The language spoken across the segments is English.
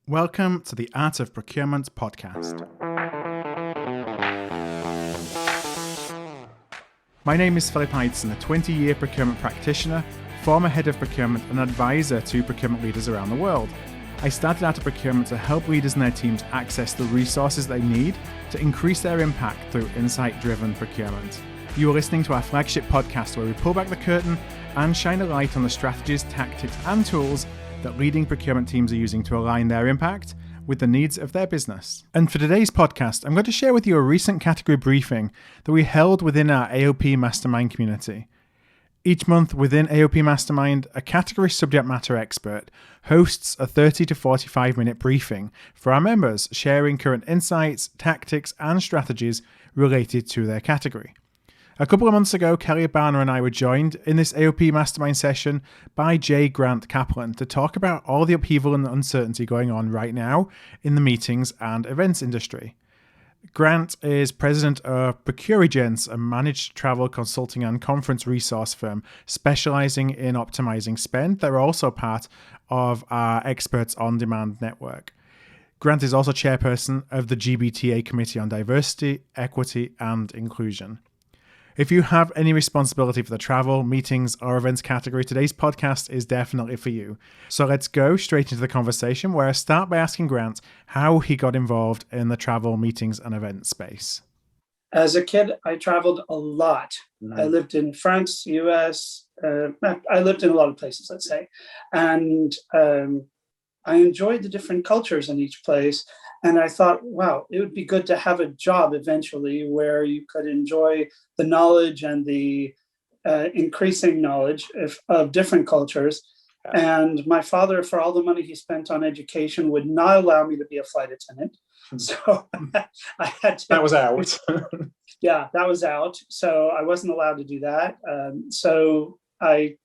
Welcome to the Art of Procurement podcast. My name is Philip Ideson, a 20-year procurement practitioner, former head of procurement and advisor to procurement leaders around the world. I started Art of Procurement to help leaders and their teams access the resources they need to increase their impact through insight-driven procurement. You are listening to our flagship podcast where we pull back the curtain and shine a light on the strategies, tactics and tools that leading procurement teams are using to align their impact with the needs of their business. And for today's podcast, I'm going to share with you a recent category briefing that we held within our AOP Mastermind community. Each month within AOP Mastermind, a category subject matter expert hosts a 30 to 45 minute briefing for our members, sharing current insights, tactics, and strategies related to their category. A couple of months ago, Kelly Barner and I were joined in this AOP Mastermind session by Grant Caplan to talk about all the upheaval and uncertainty going on right now in the meetings and events industry. Grant is president of Procurigence, a managed travel consulting and conference resource firm specializing in optimizing spend. They're also part of our Experts on Demand network. Grant is also chairperson of the GBTA Committee on Diversity, Equity and Inclusion. If you have any responsibility for the travel, meetings, or events category, today's podcast is definitely for you. So let's go straight into the conversation where I start by asking Grant how he got involved in the travel, meetings, and events space. As a kid, I traveled a lot. I lived in France, US. I lived in a lot of places, let's say. And I enjoyed the different cultures in each place. And I thought, wow, it would be good to have a job eventually where you could enjoy the knowledge and the increasing knowledge of different cultures. And my father, for all the money he spent on education, would not allow me to be a flight attendant. So I had to. That was out. Yeah, that was out. So I wasn't allowed to do that. So I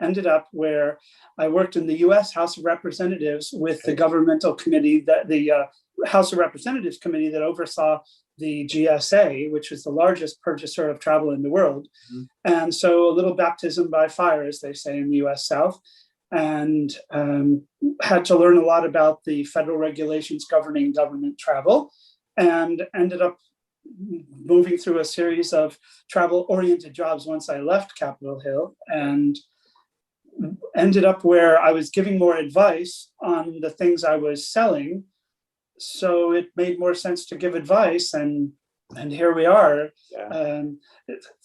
ended up where I worked in the U.S. House of Representatives with the governmental committee, the House of Representatives committee that oversaw the GSA, which is the largest purchaser of travel in the world. And so a little baptism by fire, as they say in the U.S. South, and had to learn a lot about the federal regulations governing government travel, and ended up moving through a series of travel-oriented jobs once I left Capitol Hill, and ended up where I was giving more advice on the things I was selling. So it made more sense to give advice, and here we are,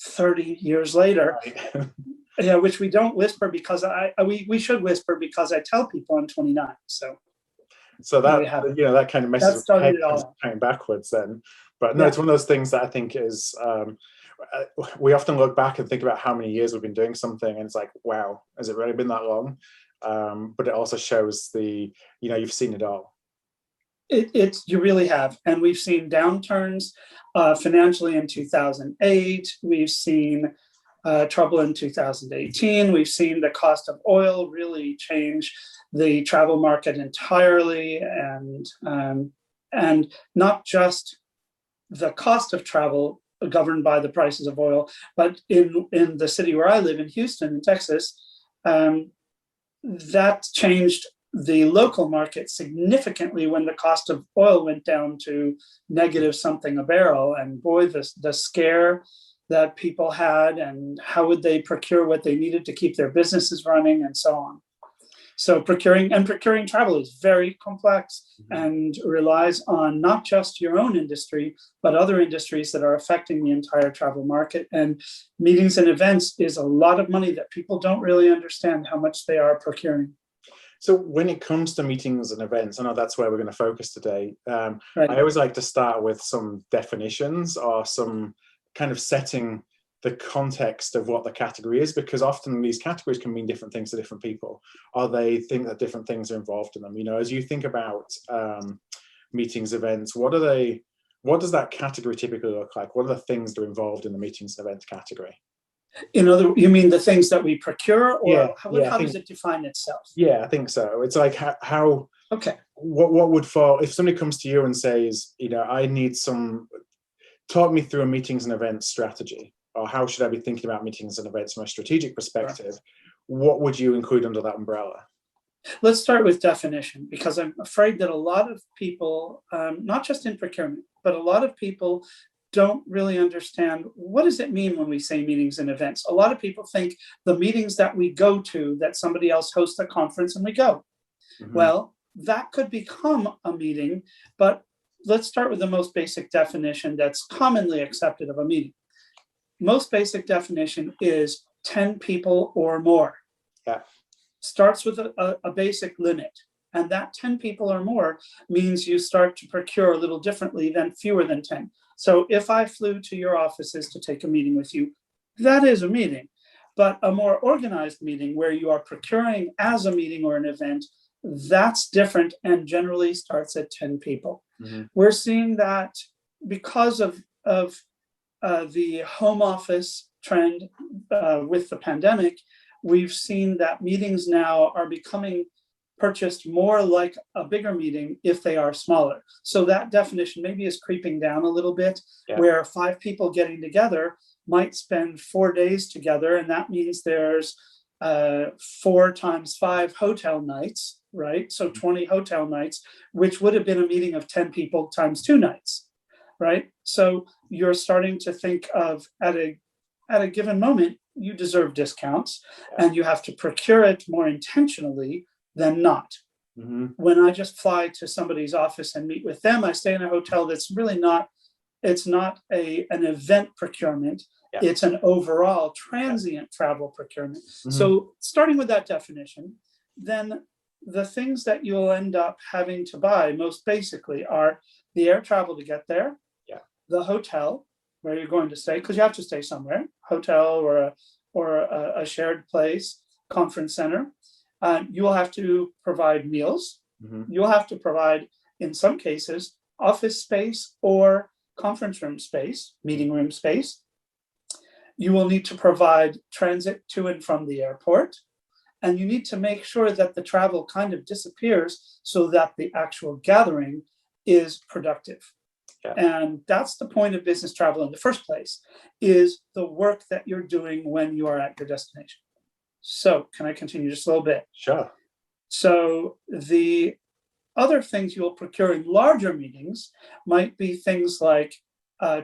30 years later. Right. Yeah, which we don't whisper because we should whisper because I tell people I'm 29. So that that kind of messes with head kind backwards then. But no, It's one of those things that I think is we often look back and think about how many years we've been doing something, and it's like, wow, has it really been that long? But it also shows you've seen it all. You really have. And we've seen downturns financially in 2008. We've seen trouble in 2018. We've seen the cost of oil really change the travel market entirely. And not just the cost of travel governed by the prices of oil, but in the city where I live in Houston, in Texas, that changed the local market significantly when the cost of oil went down to negative something a barrel. And boy, the scare that people had, and how would they procure what they needed to keep their businesses running and so on. So procuring travel is very complex and relies on not just your own industry, but other industries that are affecting the entire travel market. And meetings and events is a lot of money that people don't really understand how much they are procuring. So when it comes to meetings and events, I know that's where we're going to focus today. Right. I always like to start with some definitions or some kind of setting the context of what the category is, because often these categories can mean different things to different people, or they think that different things are involved in them. As you think about meetings, events, what does that category typically look like? What are the things that are involved in the meetings and events category? You mean the things that we procure, or how does it define itself? Yeah, I think so. It's like how okay. What would fall if somebody comes to you and says, I need talk me through a meetings and events strategy, or how should I be thinking about meetings and events from a strategic perspective? Sure. What would you include under that umbrella? Let's start with definition, because I'm afraid that a lot of people, not just in procurement, but a lot of people don't really understand what does it mean when we say meetings and events. A lot of people think the meetings that we go to, that somebody else hosts a conference and we go. Well, that could become a meeting, but let's start with the most basic definition that's commonly accepted of a meeting. Most basic definition is 10 people or more. Yeah. Starts with a basic limit. And that 10 people or more means you start to procure a little differently than fewer than 10. So if I flew to your offices to take a meeting with you, that is a meeting. But a more organized meeting where you are procuring as a meeting or an event, that's different and generally starts at 10 people. We're seeing that because of the home office trend with the pandemic, we've seen that meetings now are becoming purchased more like a bigger meeting if they are smaller. So that definition maybe is creeping down a little bit, where 5 people getting together might spend 4 days together. And that means there's 4 times 5 hotel nights, right? So 20 hotel nights, which would have been a meeting of 10 people times 2 nights, right? So you're starting to think of at a given moment, you deserve discounts and you have to procure it more intentionally than not. When I just fly to somebody's office and meet with them, I stay in a hotel that's really not, it's not an event procurement. It's an overall transient travel procurement. So starting with that definition, then the things that you'll end up having to buy most basically are the air travel to get there, the hotel where you're going to stay, because you have to stay somewhere, hotel or a shared place, conference center. You will have to provide meals. You'll have to provide, in some cases, office space or conference room space, meeting room space. You will need to provide transit to and from the airport. And you need to make sure that the travel kind of disappears so that the actual gathering is productive. And that's the point of business travel in the first place, is the work that you're doing when you are at your destination. So can I continue just a little bit? Sure. So the other things you'll procure in larger meetings might be things like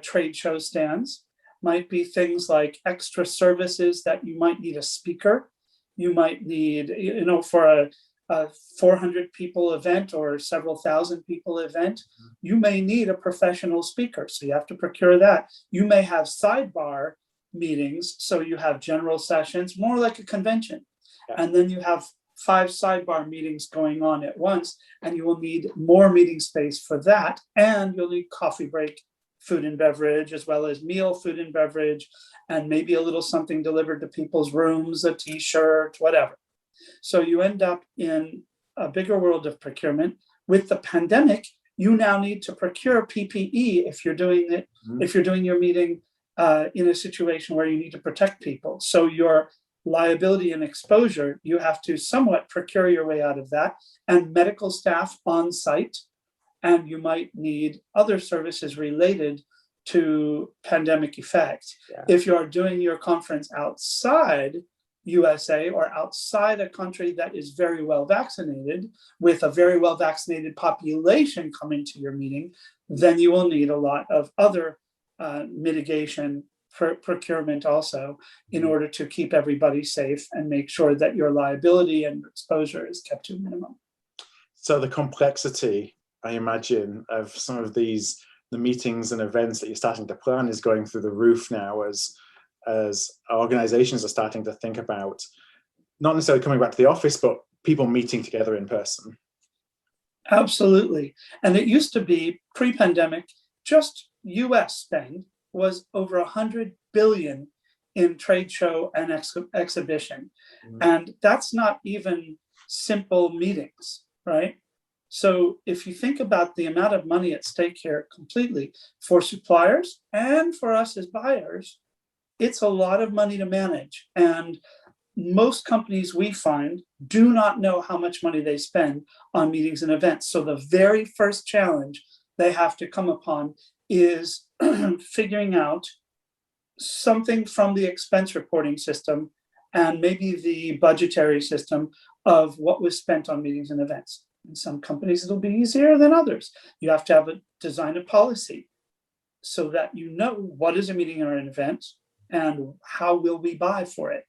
trade show stands, might be things like extra services that you might need a speaker. You might need, for a 400 people event or several thousand people event, you may need a professional speaker. So you have to procure that. You may have sidebar meetings. So you have general sessions, more like a convention. And then you have 5 sidebar meetings going on at once, and you will need more meeting space for that. And you'll need coffee break, food and beverage, as well as meal, food and beverage, and maybe a little something delivered to people's rooms, a t-shirt, whatever. So you end up in a bigger world of procurement. With the pandemic, you now need to procure PPE if you're doing it, if you're doing your meeting in a situation where you need to protect people. So your liability and exposure, you have to somewhat procure your way out of that, and medical staff on site. And you might need other services related to pandemic effects. If you're doing your conference outside USA or outside a country that is very well vaccinated, with a very well vaccinated population coming to your meeting, then you will need a lot of other mitigation procurement also in order to keep everybody safe and make sure that your liability and exposure is kept to a minimum. So the complexity, I imagine, of some of the meetings and events that you're starting to plan is going through the roof now as organizations are starting to think about not necessarily coming back to the office, but people meeting together in person. Absolutely. And it used to be pre-pandemic, just US spend was over 100 billion in trade show and exhibition. And that's not even simple meetings, right? So if you think about the amount of money at stake here completely for suppliers and for us as buyers, it's a lot of money to manage. And most companies we find do not know how much money they spend on meetings and events. So the very first challenge they have to come upon is figuring out something from the expense reporting system and maybe the budgetary system of what was spent on meetings and events. In some companies, it'll be easier than others. You have to have design a policy so that you know what is a meeting or an event and how will we buy for it.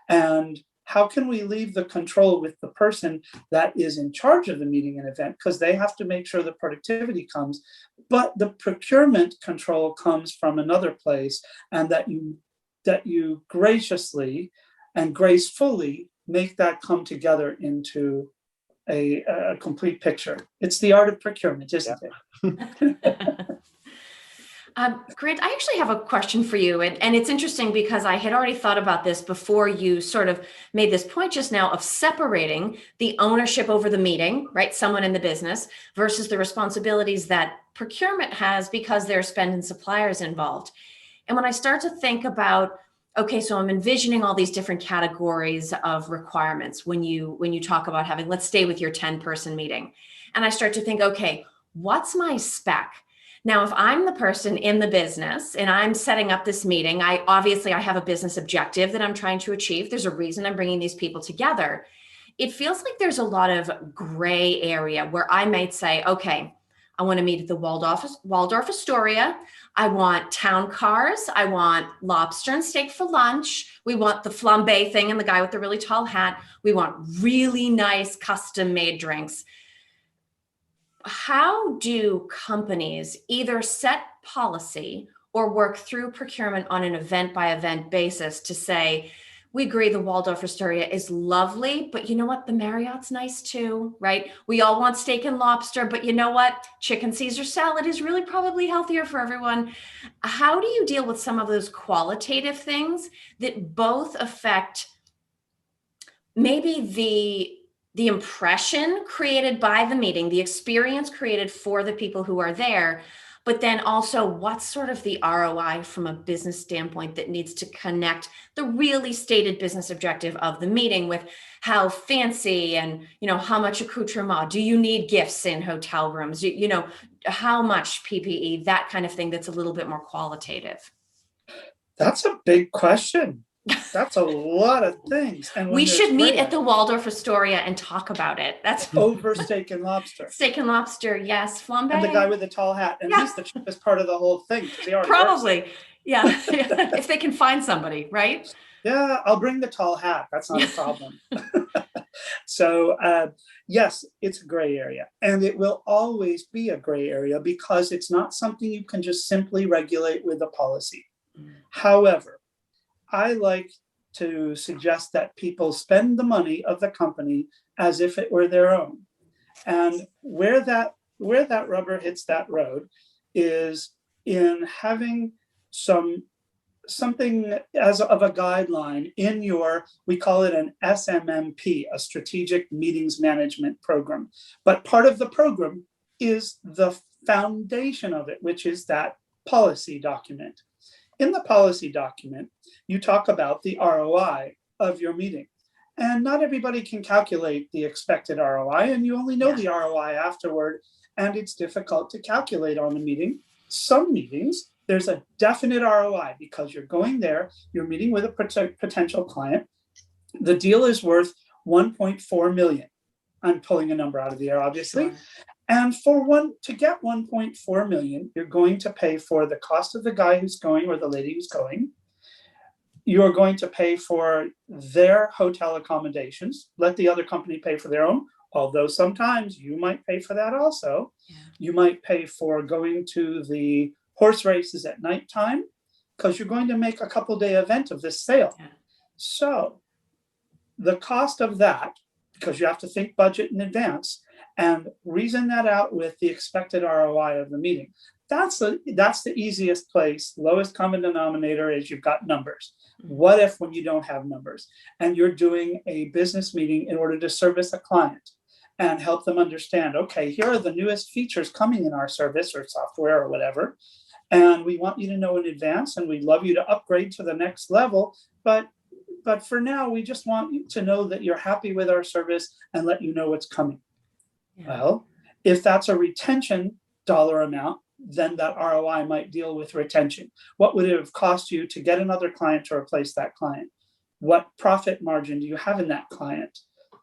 And how can we leave the control with the person that is in charge of the meeting and event, because they have to make sure the productivity comes, but the procurement control comes from another place, and that you graciously and gracefully make that come together into a complete picture. It's the art of procurement, isn't it? Grant, I actually have a question for you. And it's interesting because I had already thought about this before you sort of made this point just now of separating the ownership over the meeting, right? Someone in the business versus the responsibilities that procurement has because there are spend and suppliers involved. And when I start to think about, okay, so I'm envisioning all these different categories of requirements when you talk about having, let's stay with your 10-person meeting. And I start to think, okay, what's my spec? Now, if I'm the person in the business and I'm setting up this meeting, I have a business objective that I'm trying to achieve. There's a reason I'm bringing these people together. It feels like there's a lot of gray area where I might say, okay, I want to meet at the Waldorf Astoria. I want town cars. I want lobster and steak for lunch. We want the flambe thing and the guy with the really tall hat. We want really nice custom made drinks. How do companies either set policy or work through procurement on an event by event basis to say, we agree the Waldorf Astoria is lovely, but you know what? The Marriott's nice too, right? We all want steak and lobster, but you know what? Chicken Caesar salad is really probably healthier for everyone. How do you deal with some of those qualitative things that both affect maybe the impression created by the meeting, the experience created for the people who are there, but then also what's sort of the ROI from a business standpoint that needs to connect the really stated business objective of the meeting with how fancy and, how much accoutrement, do you need gifts in hotel rooms, how much PPE, that kind of thing that's a little bit more qualitative. That's a big question. That's a lot of things. And we should meet at the Waldorf Astoria and talk about it. That's over steak and lobster. Steak and lobster, yes. Flambe. And the guy with the tall hat. And he's the cheapest part of the whole thing. Probably. Yeah. If they can find somebody, right? Yeah, I'll bring the tall hat. That's not a problem. So, yes, it's a gray area. And it will always be a gray area because it's not something you can just simply regulate with a policy. However, I like to suggest that people spend the money of the company as if it were their own. And where that rubber hits that road is in having something as of a guideline in we call it an SMMP, a strategic meetings management program. But part of the program is the foundation of it, which is that policy document. In the policy document, you talk about the ROI of your meeting. And not everybody can calculate the expected ROI, and you only know the ROI afterward, and it's difficult to calculate on the meeting. Some meetings, there's a definite ROI because you're going there, you're meeting with a potential client. The deal is worth 1.4 million. I'm pulling a number out of the air, obviously. Sure. And to get 1.4 million, you're going to pay for the cost of the guy who's going or the lady who's going. You're going to pay for their hotel accommodations. Let the other company pay for their own, although sometimes you might pay for that also. Yeah. You might pay for going to the horse races at nighttime because you're going to make a couple-day event of this sale. Yeah. So the cost of that, because you have to think budget in advance, and reason that out with the expected ROI of the meeting. That's the easiest place. Lowest common denominator is you've got numbers. What if when you don't have numbers and you're doing a business meeting in order to service a client and help them understand, okay, here are the newest features coming in our service or software or whatever. And we want you to know in advance and we'd love you to upgrade to the next level. But for now, we just want you to know that you're happy with our service and let you know what's coming. Yeah. Well, if that's a retention dollar amount, then that ROI might deal with retention. What would it have cost you to get another client to replace that client? What profit margin do you have in that client?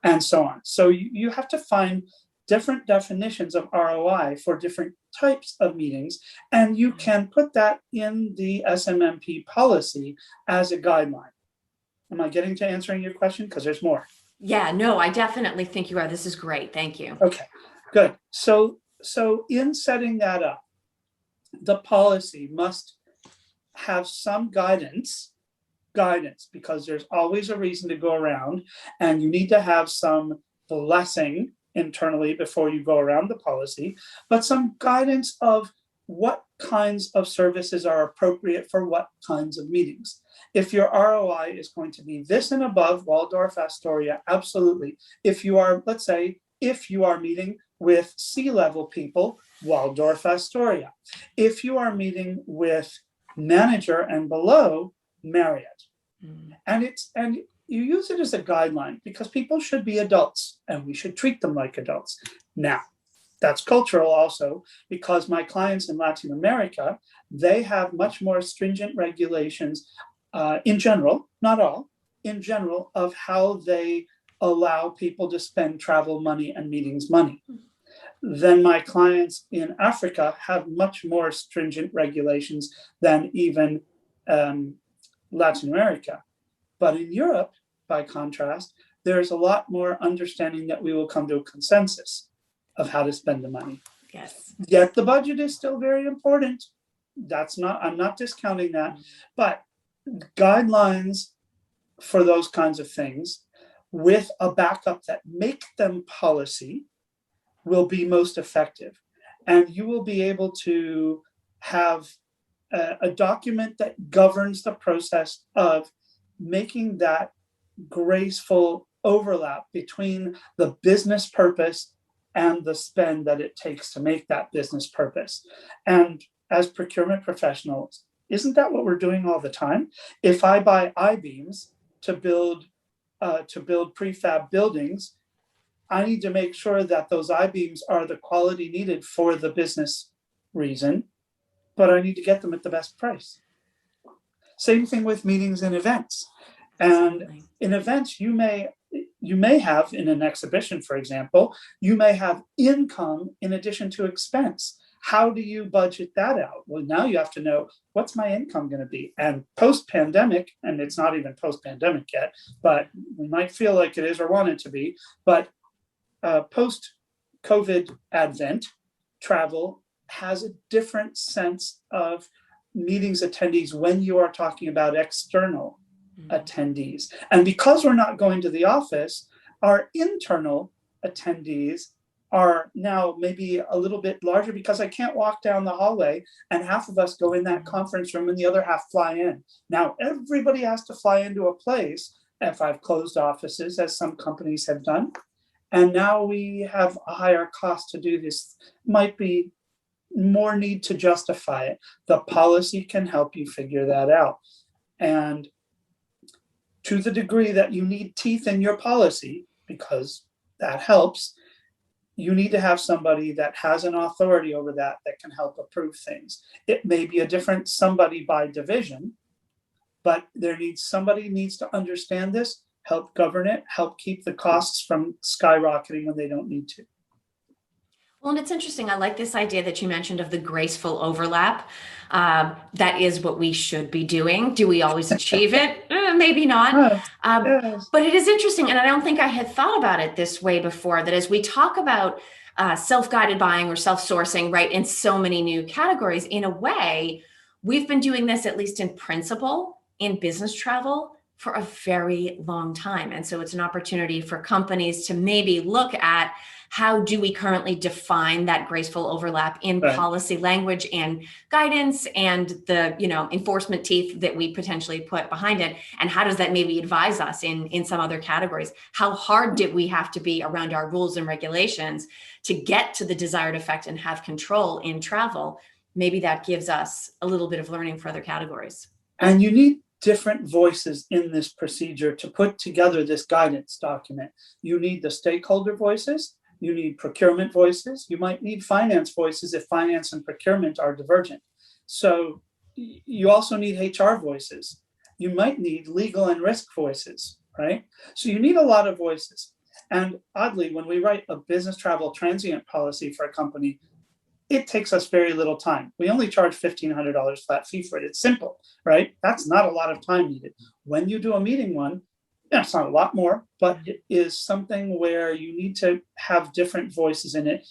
and so on. So you have to find different definitions of ROI for different types of meetings, and you can put that in the SMMP policy as a guideline. Am I getting to answering your question? Because there's more. Yeah, no, I definitely think you are. This is great. Thank you. Okay, good. So in setting that up, the policy must have some guidance, because there's always a reason to go around, and you need to have some blessing internally before you go around the policy, but some guidance of what kinds of services are appropriate for what kinds of meetings. If your ROI is going to be this and above, Waldorf Astoria, absolutely. If you are, let's say, if you are meeting with C-level people, Waldorf Astoria. If you are meeting with manager and below, Marriott. And you use it as a guideline because people should be adults and we should treat them like adults. Now, that's cultural also, because my clients in Latin America, they have much more stringent regulations in general, not all, in general, of how they allow people to spend travel money and meetings money. Then my clients in Africa have much more stringent regulations than even Latin America. But in Europe, by contrast, there's a lot more understanding that we will come to a consensus of how to spend the money. Yes. Yet the budget is still very important. I'm not discounting that, but guidelines for those kinds of things with a backup that make them policy will be most effective. And you will be able to have a document that governs the process of making that graceful overlap between the business purpose and the spend that it takes to make that business purpose. And as procurement professionals, isn't that what we're doing all the time? If I buy I-beams to build prefab buildings, I need to make sure that those I-beams are the quality needed for the business reason, but I need to get them at the best price. Same thing with meetings and events. And in events, you may have, in an exhibition, for example, you may have income in addition to expense. How do you budget that out? Well, now you have to know, what's my income going to be? And post-pandemic, and it's not even post-pandemic yet, but we might feel like it is or want it to be, but post-COVID advent, travel has a different sense of meetings attendees when you are talking about external attendees. And because we're not going to the office, our internal attendees are now maybe a little bit larger, because I can't walk down the hallway and half of us go in that conference room and the other half fly in. Now everybody has to fly into a place if I've closed offices, as some companies have done. And now we have a higher cost to do this. Might be more need to justify it. The policy can help you figure that out. And to the degree that you need teeth in your policy, because that helps, you need to have somebody that has an authority over that can help approve things. It may be a different somebody by division, but somebody needs to understand this, help govern it, help keep the costs from skyrocketing when they don't need to. Well, and it's interesting. I like this idea that you mentioned of the graceful overlap. That is what we should be doing. Do we always achieve it? Maybe not. Yes. But it is interesting. And I don't think I had thought about it this way before, that as we talk about self-guided buying or self-sourcing, right, in so many new categories, in a way, we've been doing this, at least in principle, in business travel for a very long time. And so it's an opportunity for companies to maybe look at, how do we currently define that graceful overlap in policy language and guidance and the enforcement teeth that we potentially put behind it? And how does that maybe advise us in some other categories? How hard did we have to be around our rules and regulations to get to the desired effect and have control in travel? Maybe that gives us a little bit of learning for other categories. And you need different voices in this procedure to put together this guidance document. You need the stakeholder voices. You need procurement voices. You might need finance voices if finance and procurement are divergent. So you also need HR voices. You might need legal and risk voices, right? So you need a lot of voices. And oddly, when we write a business travel transient policy for a company, it takes us very little time. We only charge $1,500 flat fee for it. It's simple, right? That's not a lot of time needed. When you do a meeting one, it's not a lot more, but it is something where you need to have different voices in it,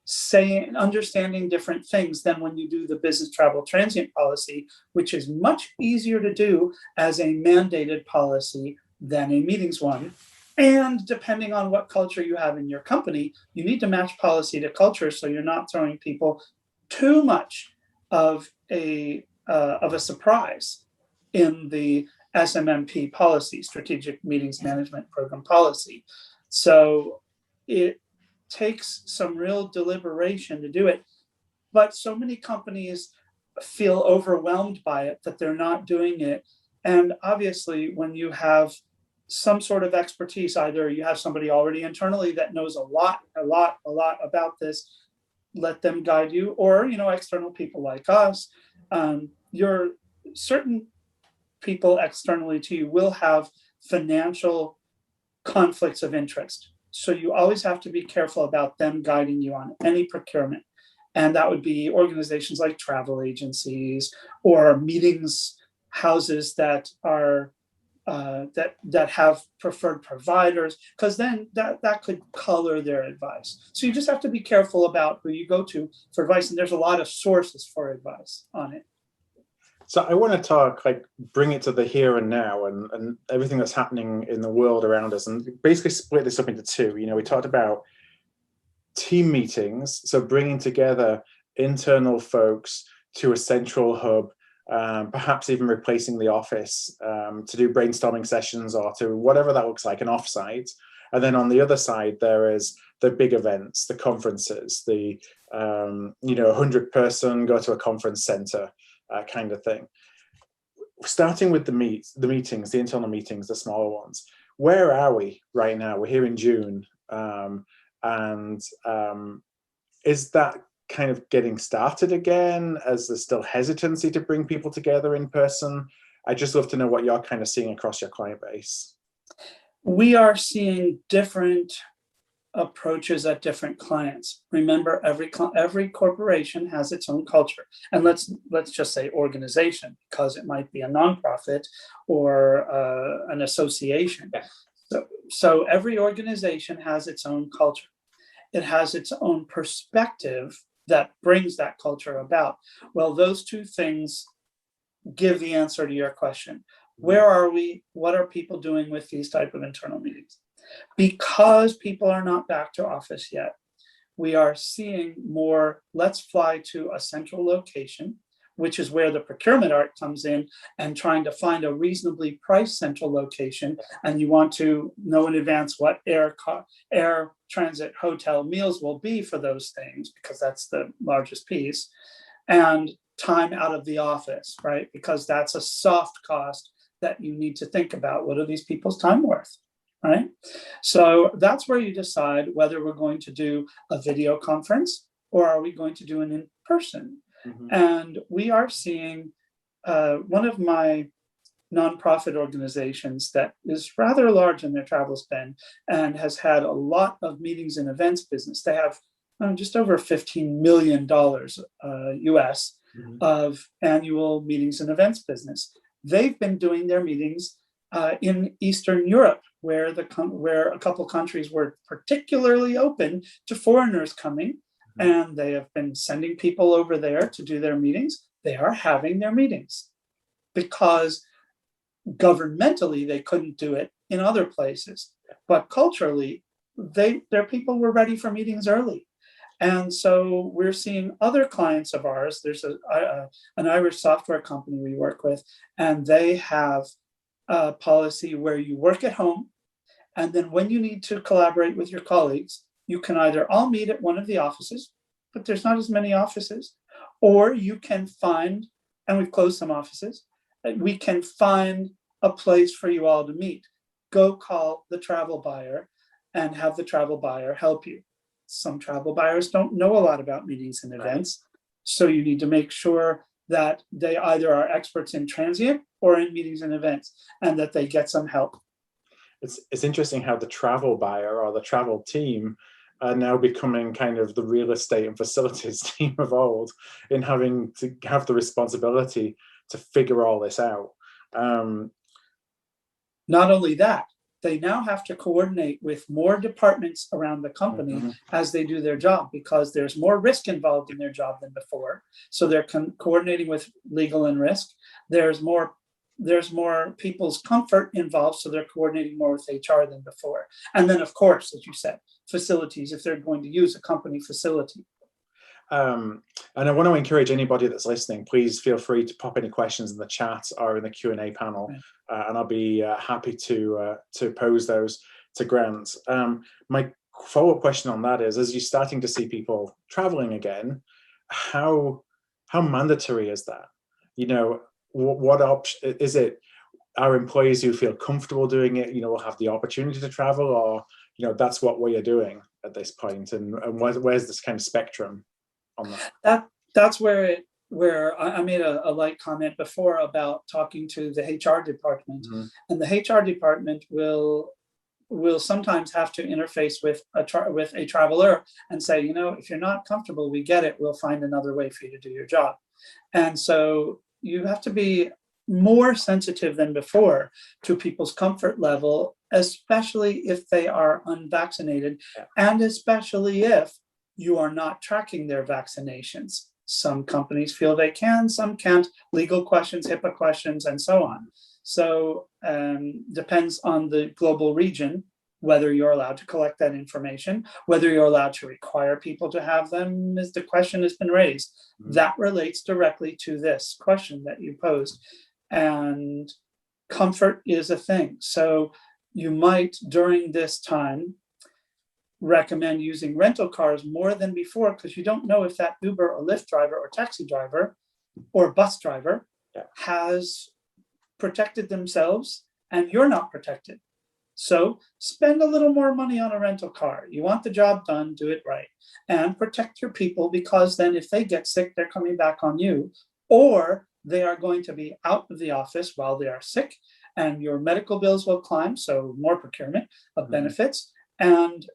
saying, understanding different things than when you do the business travel transient policy, which is much easier to do as a mandated policy than a meetings one. And depending on what culture you have in your company, you need to match policy to culture, so you're not throwing people too much of a surprise in the SMMP policy, Strategic Meetings Management Program policy. So it takes some real deliberation to do it, but so many companies feel overwhelmed by it that they're not doing it. And obviously, when you have some sort of expertise, either you have somebody already internally that knows a lot about this, let them guide you, or external people like us. Your certain people externally to you will have financial conflicts of interest, so you always have to be careful about them guiding you on any procurement. And that would be organizations like travel agencies or meetings houses that are that have preferred providers, because then that could color their advice. So you just have to be careful about who you go to for advice, and there's a lot of sources for advice on it. So I want to talk, bring it to the here and now and everything that's happening in the world around us, and basically split this up into two. We talked about team meetings, so bringing together internal folks to a central hub, perhaps even replacing the office to do brainstorming sessions or to whatever that looks like, an offsite. And then on the other side, there is the big events, the conferences, the 100-person go to a conference center kind of thing. Starting with the meetings, the internal meetings, the smaller ones. Where are we right now? We're here in June, and is that kind of getting started again, as there's still hesitancy to bring people together in person? I'd just love to know what you're kind of seeing across your client base. We are seeing different approaches at different clients. Remember, every corporation has its own culture, and let's just say organization, because it might be a nonprofit or an association. So every organization has its own culture. It has its own perspective that brings that culture about. Well, those two things give the answer to your question. Where are we? What are people doing with these type of internal meetings? Because people are not back to office yet, we are seeing more, let's fly to a central location, which is where the procurement art comes in, and trying to find a reasonably priced central location. And you want to know in advance what air transit hotel meals will be for those things, because that's the largest piece. And time out of the office, right? Because that's a soft cost that you need to think about. What are these people's time worth? Right? So that's where you decide whether we're going to do a video conference or are we going to do an in-person. Mm-hmm. And we are seeing one of my nonprofit organizations that is rather large in their travel spend and has had a lot of meetings and events business. They have just over $15 million US of annual meetings and events business. They've been doing their meetings in Eastern Europe, where a couple countries were particularly open to foreigners coming, and they have been sending people over there to do their meetings. They are having their meetings because governmentally they couldn't do it in other places, but culturally their people were ready for meetings early. And so we're seeing other clients of ours. There's an Irish software company we work with, and they have a policy where you work at home, and then when you need to collaborate with your colleagues, you can either all meet at one of the offices, but there's not as many offices, or you can find, and we've closed some offices, we can find a place for you all to meet. Go call the travel buyer and have the travel buyer help you. Some travel buyers don't know a lot about meetings and events, so you need to make sure that they either are experts in transient or in meetings and events, and that they get some help. it's interesting how the travel buyer or the travel team are now becoming kind of the real estate and facilities team of old, in having to have the responsibility to figure all this out. Not only that, they now have to coordinate with more departments around the company as they do their job, because there's more risk involved in their job than before. So they're coordinating with legal and risk. There's more people's comfort involved, so they're coordinating more with HR than before. And then, of course, as you said, facilities, if they're going to use a company facility. And I want to encourage anybody that's listening, please feel free to pop any questions in the chat or in the Q&A panel, and I'll be happy to pose those to Grant. My follow-up question on that is, as you're starting to see people traveling again, how mandatory is that? You know, what option is it? Are employees who feel comfortable doing it, will have the opportunity to travel, or that's what we are doing at this point, and where's this kind of spectrum on that? That's where I made a light comment before about talking to the HR department, and the HR department will sometimes have to interface with a traveler and say, if you're not comfortable, we get it, we'll find another way for you to do your job. And so you have to be more sensitive than before to people's comfort level, especially if they are unvaccinated, and especially if you are not tracking their vaccinations. Some companies feel they can, some can't, legal questions, HIPAA questions, and so on. So depends on the global region, whether you're allowed to collect that information, whether you're allowed to require people to have them, as the question has been raised. That relates directly to this question that you posed. And comfort is a thing. So you might, during this time, recommend using rental cars more than before, because you don't know if that Uber or Lyft driver or taxi driver or bus driver has protected themselves and you're not protected. So spend a little more money on a rental car. You want the job done, do it right, and protect your people, because then if they get sick, they're coming back on you, or they are going to be out of the office while they are sick, and your medical bills will climb. So more procurement of benefits. And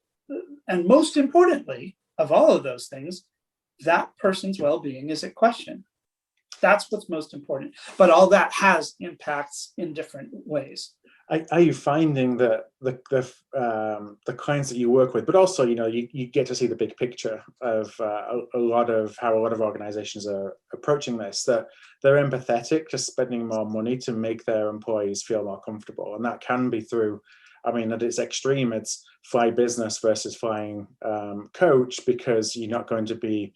most importantly, of all of those things, that person's well-being is at question. That's what's most important. But all that has impacts in different ways. Are you finding that the clients that you work with, but also you get to see the big picture of a lot of how a lot of organizations are approaching this, that they're empathetic to spending more money to make their employees feel more comfortable, and that can be through, at its extreme, it's fly business versus flying coach, because you're not going to be,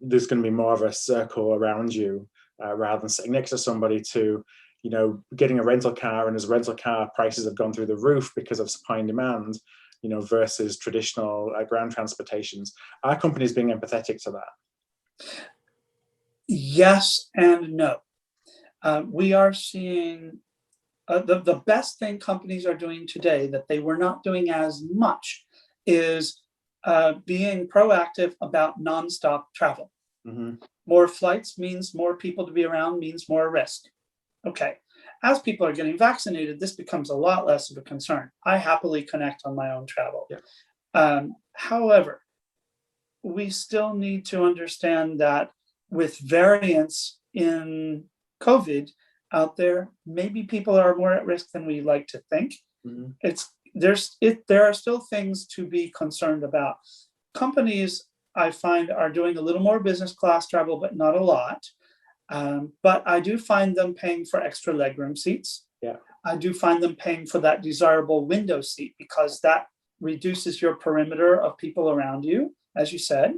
there's going to be more of a circle around you rather than sitting next to somebody to, getting a rental car, and as rental car prices have gone through the roof because of supply and demand, versus traditional ground transportations. Are companies being empathetic to that? Yes and no. We are seeing the best thing companies are doing today that they were not doing as much is being proactive about nonstop travel. More flights means more people to be around, means more risk. Okay, as people are getting vaccinated, this becomes a lot less of a concern. I happily connect on my own travel. However, we still need to understand that with variants in COVID out there, maybe people are more at risk than we like to think. There are still things to be concerned about. Companies, I find, are doing a little more business class travel, but not a lot. But I do find them paying for extra legroom seats. I do find them paying for that desirable window seat, because that reduces your perimeter of people around you, as you said.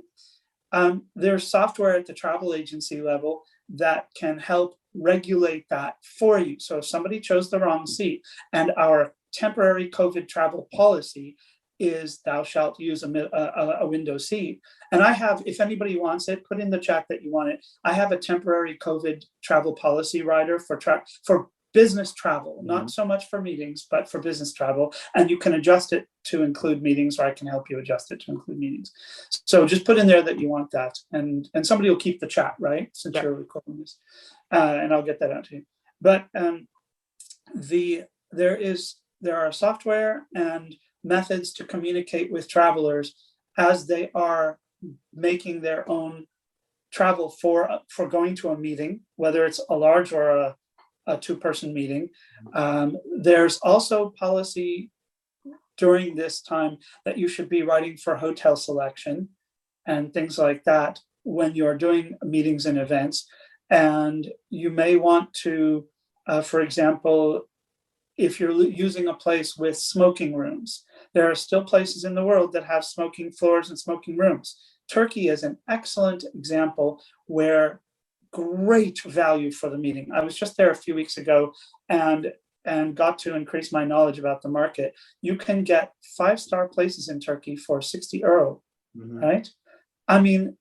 There's software at the travel agency level that can help regulate that for you. So if somebody chose the wrong seat, and our temporary COVID travel policy is thou shalt use a window seat. And I have, if anybody wants it, put in the chat that you want it. I have a temporary COVID travel policy rider for business travel, not so much for meetings, but for business travel. And you can adjust it to include meetings, or I can help you adjust it to include meetings. So just put in there that you want that, and somebody will keep the chat, right? Since you're recording this, and I'll get that out to you. But there is there are software and methods to communicate with travelers as they are making their own travel for going to a meeting, whether it's a large or a two-person meeting. There's also policy during this time that you should be writing for hotel selection and things like that when you're doing meetings and events. And you may want to, for example, if you're using a place with smoking rooms, there are still places in the world that have smoking floors and smoking rooms. Turkey is an excellent example where great value for the meeting. I was just there a few weeks ago and got to increase my knowledge about the market. You can get 5-star places in Turkey for 60 euro, right? I mean,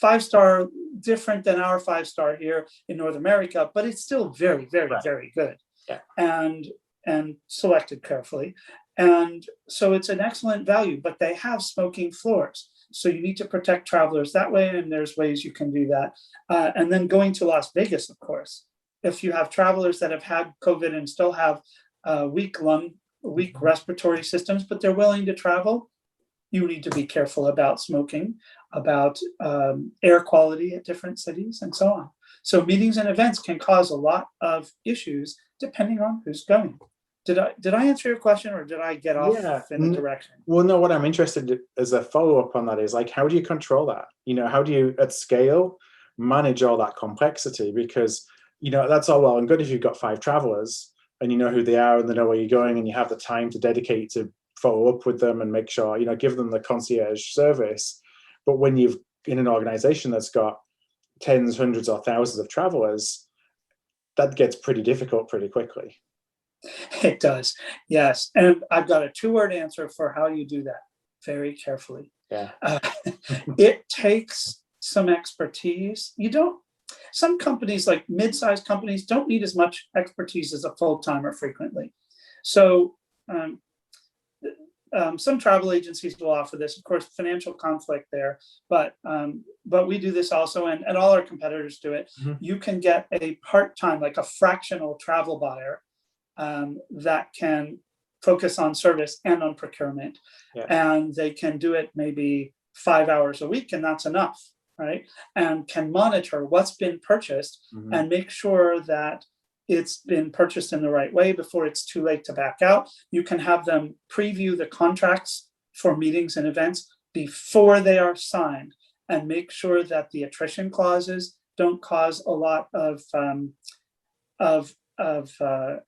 5-star, different than our 5-star here in North America, but it's still very, very, very good. Yeah. And selected carefully. And so it's an excellent value, but they have smoking floors. So you need to protect travelers that way, and there's ways you can do that. And then going to Las Vegas, of course, if you have travelers that have had COVID and still have weak respiratory systems, but they're willing to travel, you need to be careful about smoking, about air quality at different cities, and so on. So meetings and events can cause a lot of issues depending on who's going. Did I answer your question, or did I get off in a direction? Well, no, what I'm interested in as a follow-up on that is, like, how do you control that? How do you at scale manage all that complexity? Because, that's all well and good if you've got 5 travelers and you know who they are and they know where you're going and you have the time to dedicate to follow up with them and make sure, give them the concierge service. But when you've in an organization that's got tens, hundreds or thousands of travelers, that gets pretty difficult pretty quickly. It does, yes. And I've got a 2-word answer for how you do that very carefully. Yeah. It takes some expertise. Some companies, like mid-sized companies, don't need as much expertise as a full-timer frequently. So some travel agencies will offer this, of course, financial conflict there, but we do this also, and all our competitors do it. You can get a part-time, like a fractional travel buyer that can focus on service and on procurement. Yeah. And they can do it maybe 5 hours a week, and that's enough, right? And can monitor what's been purchased and make sure that it's been purchased in the right way before it's too late to back out. You can have them preview the contracts for meetings and events before they are signed and make sure that the attrition clauses don't cause a lot of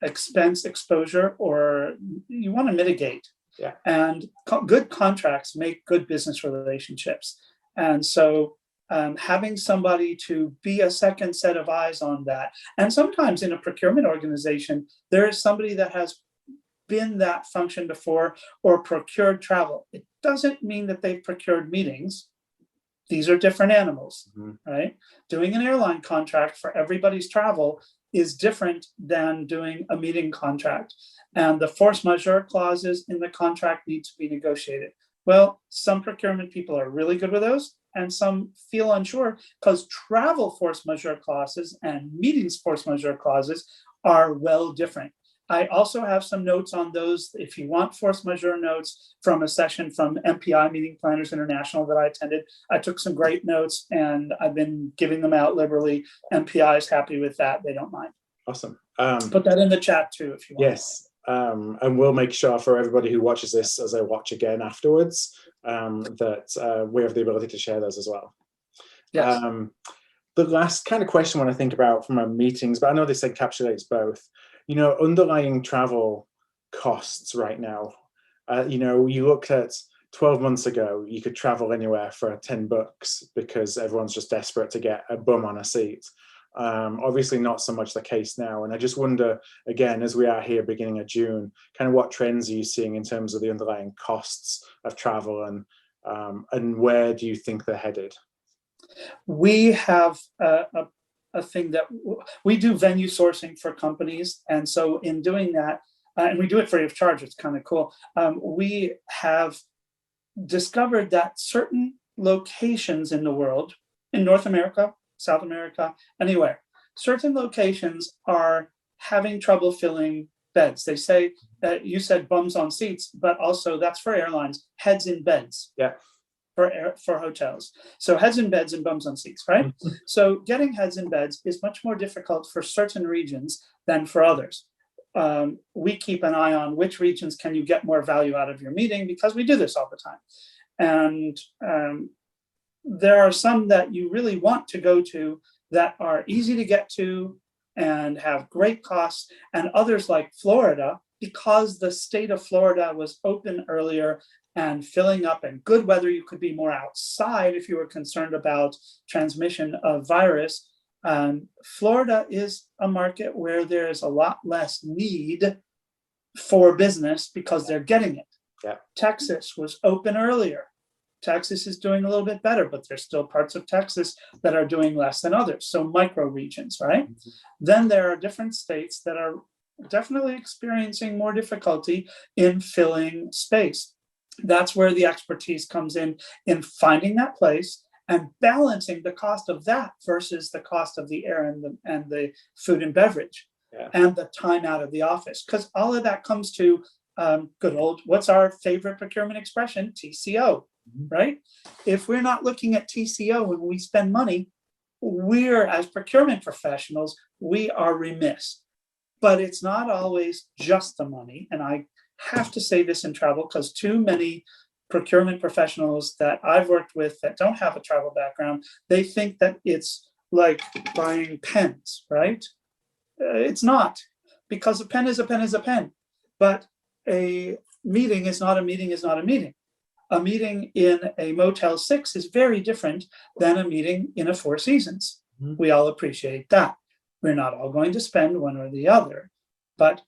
expense exposure, or you want to mitigate. Yeah. And good contracts make good business relationships. And so having somebody to be a second set of eyes on that. And sometimes in a procurement organization, there is somebody that has been that function before or procured travel. It doesn't mean that they've procured meetings. These are different animals, right? Doing an airline contract for everybody's travel is different than doing a meeting contract. And the force majeure clauses in the contract need to be negotiated. Well, some procurement people are really good with those, and some feel unsure because travel force majeure clauses and meetings force majeure clauses are well different. I also have some notes on those if you want force majeure notes from a session from MPI, Meeting Planners International, that I attended. I took some great notes and I've been giving them out liberally. MPI is happy with that. They don't mind. Awesome. Put that in the chat too if you want. Yes. And we'll make sure for everybody who watches this as I watch again afterwards, that we have the ability to share those as well. Yes. The last kind of question when I think about from our meetings, but I know this encapsulates both, underlying travel costs right now. You looked at 12 months ago, you could travel anywhere for $10 because everyone's just desperate to get a bum on a seat. Obviously not so much the case now. And I just wonder, again, as we are here beginning of June, kind of what trends are you seeing in terms of the underlying costs of travel, and where do you think they're headed? We have a thing that we do venue sourcing for companies. And so in doing that, and we do it free of charge, it's kind of cool. We have discovered that certain locations in the world, in North America, South America, anywhere, certain locations are having trouble filling beds. They say, you said bums on seats, but also that's for airlines, heads in beds. Yeah. For hotels. So heads in beds and bums on seats, right? So getting heads in beds is much more difficult for certain regions than for others. We keep an eye on which regions can you get more value out of your meeting, because we do this all the time. And there are some that you really want to go to that are easy to get to and have great costs, and others like Florida, because the state of Florida was open earlier and filling up, and good weather, you could be more outside if you were concerned about transmission of virus. Florida is a market where there's a lot less need for business because they're getting it. Yeah. Texas was open earlier. Texas is doing a little bit better, but there's still parts of Texas that are doing less than others. So micro regions, right? Mm-hmm. Then there are different states that are definitely experiencing more difficulty in filling space. That's where the expertise comes in finding that place and balancing the cost of that versus the cost of the air and the food and beverage, and the time out of the office. Because all of that comes to good old, what's our favorite procurement expression? TCO, right? If we're not looking at TCO when we spend money, we're, as procurement professionals, we are remiss. But it's not always just the money. And I have to say this in travel because too many procurement professionals that I've worked with that don't have a travel background, they think that it's like buying pens, right? It's not, because a pen is a pen is a pen. But a meeting is not a meeting is not a meeting. A meeting in a Motel 6 is very different than a meeting in a Four Seasons. Mm-hmm. We all appreciate that. We're not all going to spend one or the other, but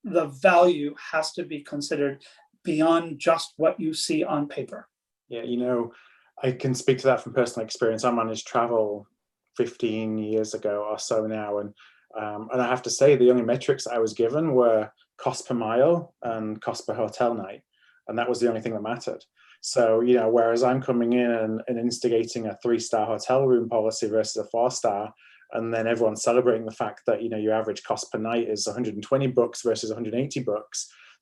the value has to be considered beyond just what you see on paper. Yeah, you know, I can speak to that from personal experience. I managed travel 15 years ago or so now, and I have to say the only metrics I was given were cost per mile and cost per hotel night, and that was the only thing that mattered. So, you know, whereas I'm coming in and instigating a 3-star hotel room policy versus a 4-star, and then everyone's celebrating the fact that, you know, your average cost per night is $120 versus $180.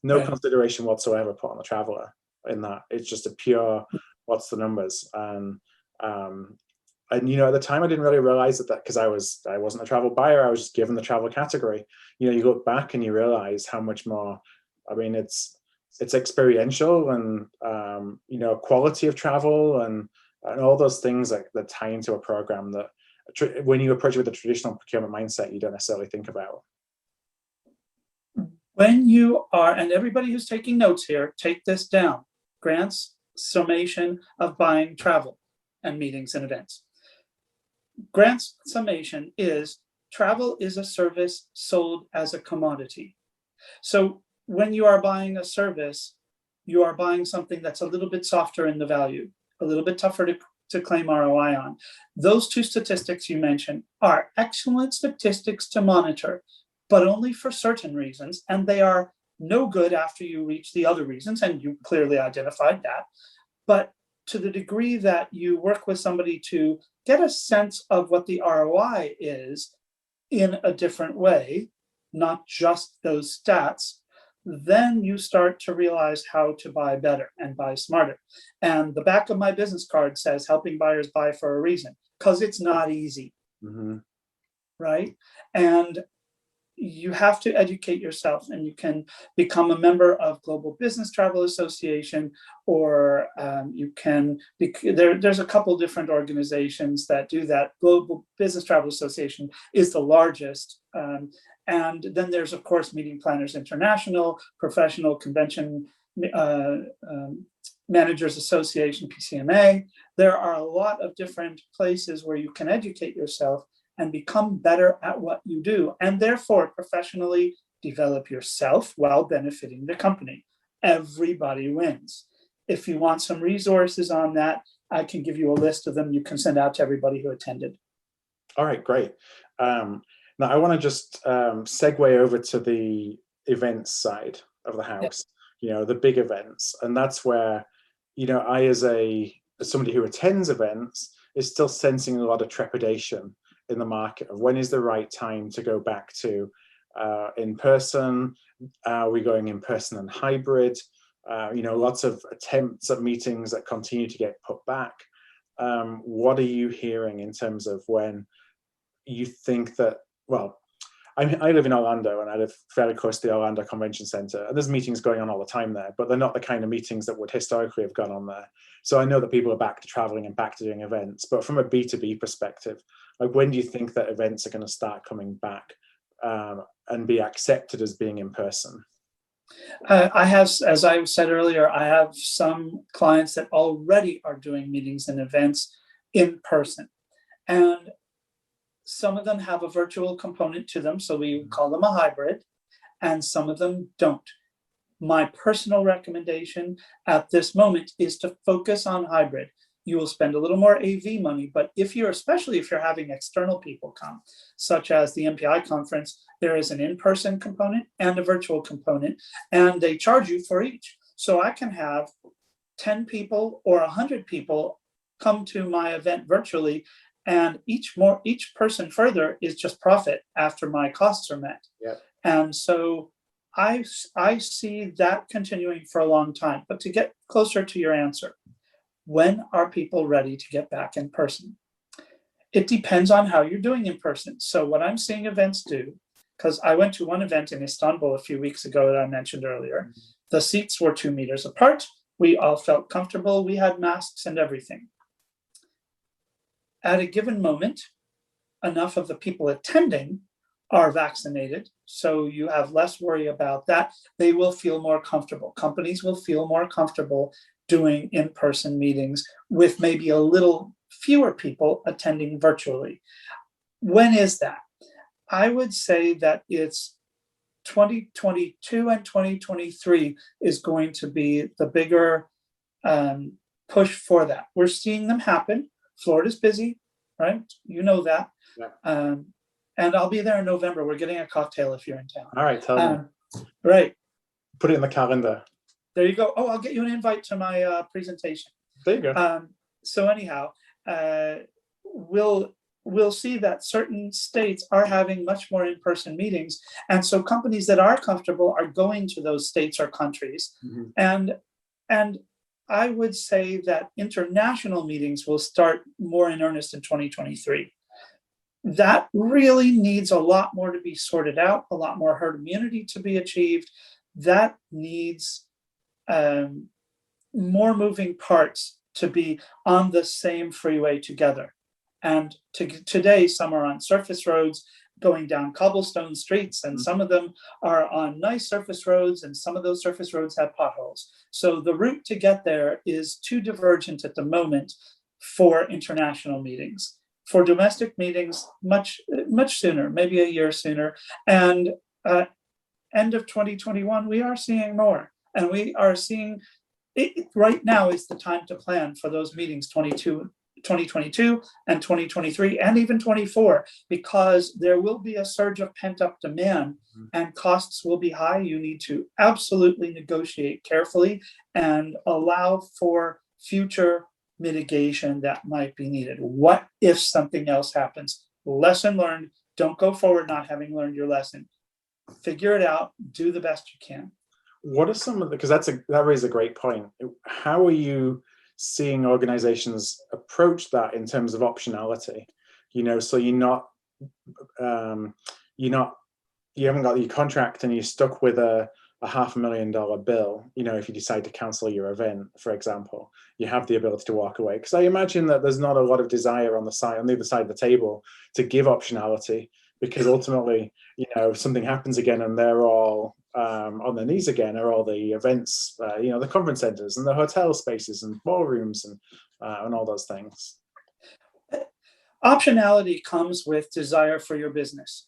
No right. consideration whatsoever put on the traveler in that. It's just a pure, what's the numbers? And you know, at the time I didn't really realize that because I wasn't a travel buyer. I was just given the travel category. You know, you look back and you realize how much more. I mean, it's experiential and you know, quality of travel and all those things that tie into a program that when you approach it with a traditional procurement mindset, you don't necessarily think about. When you are, and everybody who's taking notes here, take this down. Grant's summation of buying travel and meetings and events. Grant's summation is travel is a service sold as a commodity. So when you are buying a service, you are buying something that's a little bit softer in the value, a little bit tougher to claim ROI on. Those two statistics you mentioned are excellent statistics to monitor, but only for certain reasons, and they are no good after you reach the other reasons, and you clearly identified that. But to the degree that you work with somebody to get a sense of what the ROI is in a different way, not just those stats, then you start to realize how to buy better and buy smarter. And the back of my business card says helping buyers buy for a reason, because it's not easy, right? And you have to educate yourself, and you can become a member of Global Business Travel Association, or you can, there's a couple different organizations that do that. Global Business Travel Association is the largest. And then there's, of course, Meeting Planners International, Professional Convention Managers Association, PCMA. There are a lot of different places where you can educate yourself and become better at what you do, and therefore professionally develop yourself while benefiting the company. Everybody wins. If you want some resources on that, I can give you a list of them you can send out to everybody who attended. All right, great. Now I want to just segue over to the events side of the house, you know, the big events. And that's where, you know, I, as somebody who attends events, is still sensing a lot of trepidation in the market of when is the right time to go back to in person? Are we going in person and hybrid? Lots of attempts at meetings that continue to get put back. What are you hearing in terms of when you think that, well, I live in Orlando, and I live fairly close to the Orlando Convention Center, and there's meetings going on all the time there, but they're not the kind of meetings that would historically have gone on there. So I know that people are back to traveling and back to doing events, but from a B2B perspective, like, when do you think that events are going to start coming back and be accepted as being in person? I have, as I said earlier, I have some clients that already are doing meetings and events in person. And some of them have a virtual component to them, so we call them a hybrid, and some of them don't. My personal recommendation at this moment is to focus on hybrid. You will spend a little more AV money, but especially if you're having external people come, such as the MPI conference, there is an in-person component and a virtual component, and they charge you for each. So I can have 10 people or 100 people come to my event virtually, and each person further is just profit after my costs are met. Yep. And so I see that continuing for a long time. But to get closer to your answer, when are people ready to get back in person? It depends on how you're doing in person. So what I'm seeing events do, because I went to one event in Istanbul a few weeks ago that I mentioned earlier. The seats were 2 meters apart. We all felt comfortable. We had masks and everything. At a given moment, enough of the people attending are vaccinated, so you have less worry about that. They will feel more comfortable. Companies will feel more comfortable doing in-person meetings with maybe a little fewer people attending virtually. When is that? I would say that it's 2022 and 2023 is going to be the bigger push for that. We're seeing them happen. Florida's busy, right? You know that. Yeah. And I'll be there in November. We're getting a cocktail if you're in town. All right, tell me. Right. Put it in the calendar. There you go. Oh, I'll get you an invite to my presentation. There you go. So anyhow, we'll see that certain states are having much more in-person meetings. And so companies that are comfortable are going to those states or countries. Mm-hmm. And I would say that international meetings will start more in earnest in 2023. That really needs a lot more to be sorted out, a lot more herd immunity to be achieved. That needs more moving parts to be on the same freeway together. And today, some are on surface roads going down cobblestone streets, and some of them are on nice surface roads, and some of those surface roads have potholes. So the route to get there is too divergent at the moment for international meetings. For domestic meetings, much sooner, maybe a year sooner. And end of 2021, we are seeing more. And we are seeing, right now is the time to plan for those meetings, 2022 and 2023 and even 24, because there will be a surge of pent-up demand and costs will be high. You need to absolutely negotiate carefully and allow for future mitigation that might be needed. What if something else happens? Lesson learned. Don't go forward not having learned your lesson. Figure it out. Do the best you can. What are some of the, because that raises a great point. How are you seeing organizations approach that in terms of optionality? So you haven't got your contract and you're stuck with a $500,000 bill. If you decide to cancel your event, for example, you have the ability to walk away. Because I imagine that there's not a lot of desire on the other side of the table to give optionality, because ultimately, if something happens again and they're all on their knees again, or all the events, the conference centers and the hotel spaces and ballrooms and all those things. Optionality comes with desire for your business.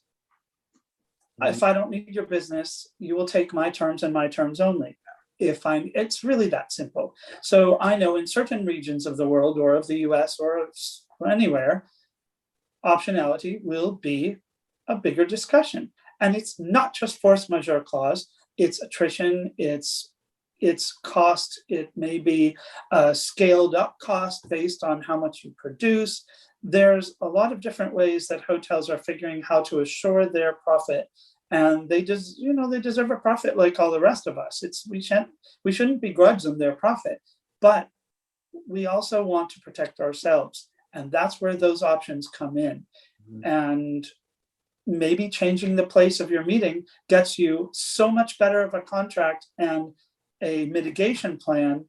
If I don't need your business, you will take my terms and my terms only. It's really that simple. So I know in certain regions of the world or of the US or anywhere, optionality will be a bigger discussion. And it's not just force majeure clause, it's attrition, it's cost, it may be a scaled up cost based on how much you produce. There's a lot of different ways that hotels are figuring how to assure their profit and they just, they deserve a profit like all the rest of us. We shouldn't begrudge them their profit, but we also want to protect ourselves, and that's where those options come in. And maybe changing the place of your meeting gets you so much better of a contract and a mitigation plan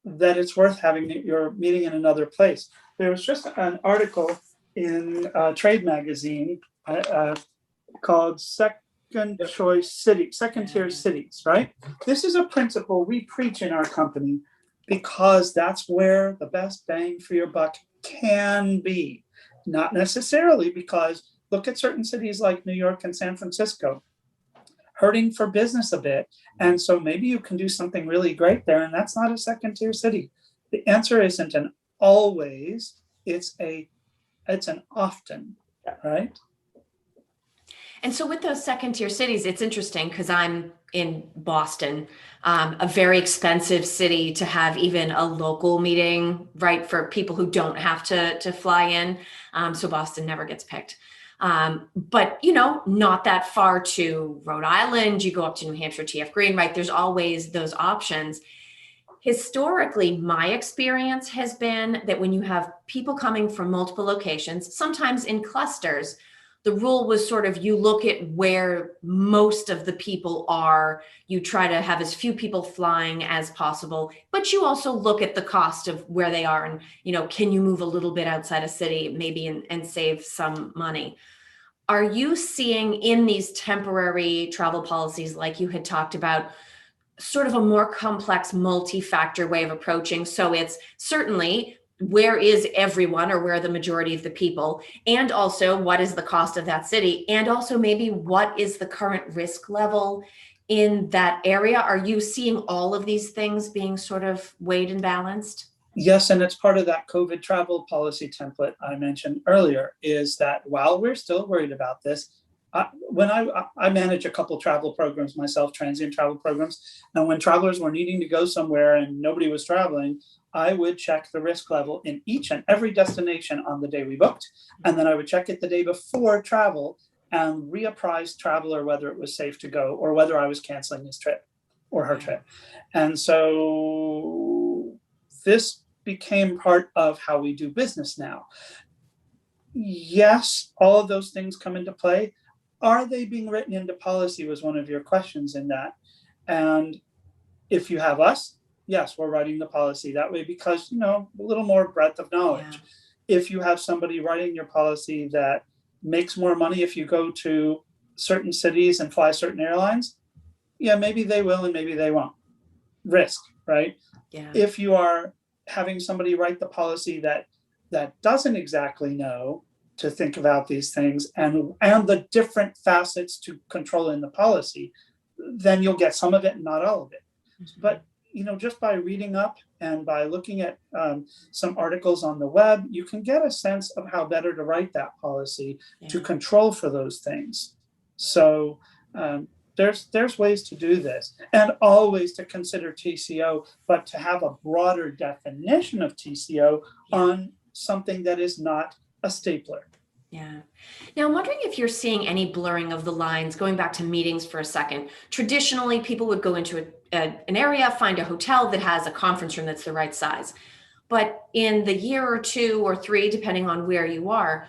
that it's worth having your meeting in another place. There was just an article in Trade Magazine called Second Tier Cities, right? This is a principle we preach in our company because that's where the best bang for your buck can be. Not necessarily, because look at certain cities like New York and San Francisco, hurting for business a bit. And so maybe you can do something really great there, and that's not a second tier city. The answer isn't an always, it's an often, right? And so with those second tier cities, it's interesting because I'm in Boston, a very expensive city to have even a local meeting, right, for people who don't have to fly in. So Boston never gets picked. But, not that far to Rhode Island, you go up to New Hampshire, TF Green, right? There's always those options. Historically, my experience has been that when you have people coming from multiple locations, sometimes in clusters, the rule was sort of you look at where most of the people are, you try to have as few people flying as possible, but you also look at the cost of where they are and, can you move a little bit outside a city maybe and save some money? Are you seeing in these temporary travel policies, like you had talked about, sort of a more complex multi-factor way of approaching? So it's certainly where is everyone or where are the majority of the people, and also what is the cost of that city, and also maybe what is the current risk level in that area? Are you seeing all of these things being sort of weighed and balanced? Yes, and it's part of that COVID travel policy template I mentioned earlier, is that while we're still worried about this, when I manage a couple travel programs myself, transient travel programs, and when travelers were needing to go somewhere and nobody was traveling, I would check the risk level in each and every destination on the day we booked, and then I would check it the day before travel and reapprise traveler whether it was safe to go or whether I was canceling his trip or her trip. And so this became part of how we do business now. Yes, all of those things come into play. Are they being written into policy was one of your questions in that. And if you have us, yes, we're writing the policy that way because, a little more breadth of knowledge. Yeah. If you have somebody writing your policy that makes more money if you go to certain cities and fly certain airlines, yeah, maybe they will and maybe they won't. Risk, right? Yeah. If you are having somebody write the policy that doesn't exactly know to think about these things and the different facets to control in the policy, then you'll get some of it and not all of it. Mm-hmm. But just by reading up and by looking at some articles on the web, you can get a sense of how better to write that policy to control for those things. So there's ways to do this, and always to consider TCO, but to have a broader definition of TCO on something that is not a stapler. Yeah. Now, I'm wondering if you're seeing any blurring of the lines, going back to meetings for a second. Traditionally, people would go into an area, find a hotel that has a conference room that's the right size. But in the year or two or three, depending on where you are,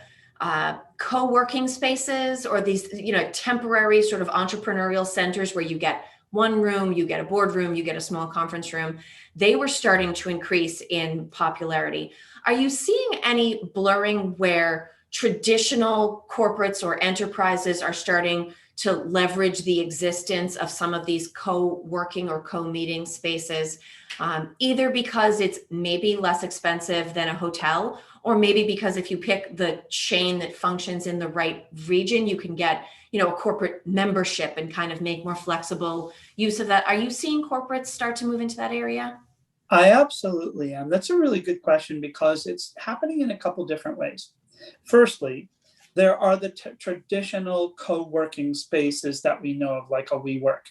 co-working spaces or these, temporary sort of entrepreneurial centers where you get one room, you get a boardroom, you get a small conference room, they were starting to increase in popularity. Are you seeing any blurring where traditional corporates or enterprises are starting to leverage the existence of some of these co-working or co-meeting spaces, either because it's maybe less expensive than a hotel, or maybe because if you pick the chain that functions in the right region, you can get, a corporate membership and kind of make more flexible use of that. Are you seeing corporates start to move into that area? I absolutely am. That's a really good question because it's happening in a couple different ways. Firstly, there are the traditional co-working spaces that we know of, like a WeWork.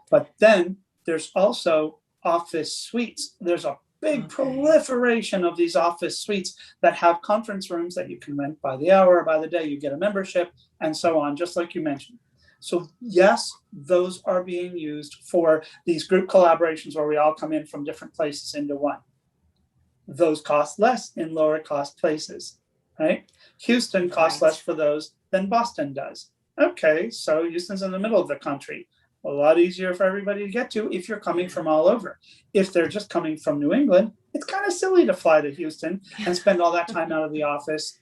But then there's also office suites. There's a big proliferation of these office suites that have conference rooms that you can rent by the hour or by the day. You get a membership and so on, just like you mentioned. So yes, those are being used for these group collaborations where we all come in from different places into one. Those cost less in lower cost places, right? Houston costs less for those than Boston does. Okay, so Houston's in the middle of the country. A lot easier for everybody to get to if you're coming from all over. If they're just coming from New England, it's kind of silly to fly to Houston and spend all that time out of the office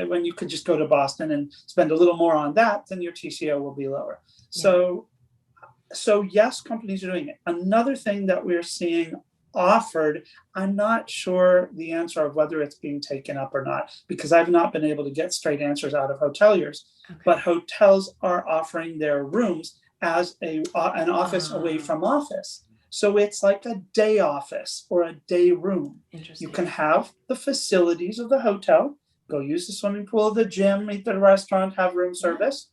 when you could just go to Boston and spend a little more on that, then your TCO will be lower. So yes, companies are doing it. Another thing that we're seeing offered, I'm not sure the answer of whether it's being taken up or not, because I've not been able to get straight answers out of hoteliers, but hotels are offering their rooms as an office away from office. So it's like a day office or a day room. You can have the facilities of the hotel, go use the swimming pool, the gym, eat at the restaurant, have room service,